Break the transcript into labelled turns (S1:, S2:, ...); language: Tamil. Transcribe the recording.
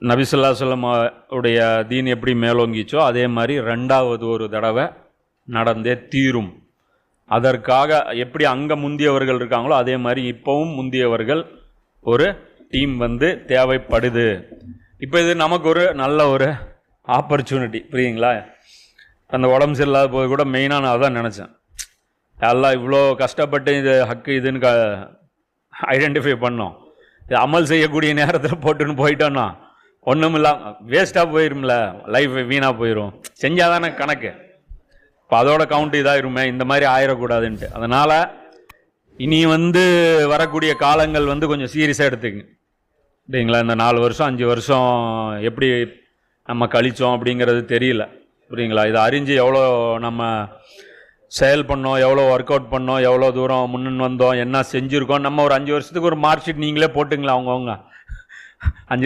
S1: நபி ஸல்லல்லாஹு அலைஹி வஸல்லம் உடைய தீன் எப்படி மேலோங்கிச்சோ அதே மாதிரி ரெண்டாவது ஒரு தடவை நடந்தே தீரும். அதற்காக எப்படி அங்கே முந்தியவர்கள் இருக்காங்களோ அதே மாதிரி இப்போவும் முந்தியவர்கள் ஒரு டீம் தேவைப்படுது. இப்போ இது நமக்கு ஒரு நல்ல ஒரு ஆப்பர்ச்சுனிட்டி, புரியுங்களா? அந்த உடம்பு சரியில்லாத போது கூட மெயினாக நான் அதான் நினச்சேன், எல்லாம் இவ்வளோ கஷ்டப்பட்டு இது ஹக்கு இதுன்னு ஐடென்டிஃபை பண்ணோம், இது அமல் செய்யக்கூடிய நேரத்தில் போட்டுன்னு போயிட்டோன்னா ஒன்றும் இல்லாமல் வேஸ்ட்டாக போயிரும்ல, லைஃப் வீணாக போயிடும். செஞ்சால் தானே கணக்கு, இப்போ அதோட கவுண்ட் இதாகிருமே, இந்த மாதிரி ஆயிடக்கூடாதுன்ட்டு. அதனால் இனி வரக்கூடிய காலங்கள் கொஞ்சம் சீரியஸாக எடுத்துங்க, சரிங்களா? இந்த 4 வருஷம் 5 வருஷம் எப்படி நம்ம கழித்தோம் அப்படிங்கிறது தெரியல, புரியுங்களா? இதை அறிஞ்சு எவ்வளோ நம்ம செயல் பண்ணோம், எவ்வளோ ஒர்க் அவுட் பண்ணோம், எவ்வளோ தூரம் முன்னின்னு வந்தோம், என்ன செஞ்சுருக்கோம். நம்ம ஒரு 5 வருஷத்துக்கு ஒரு மார்க் ஷீட் நீங்களே போட்டுங்களா, அவங்கவுங்க 5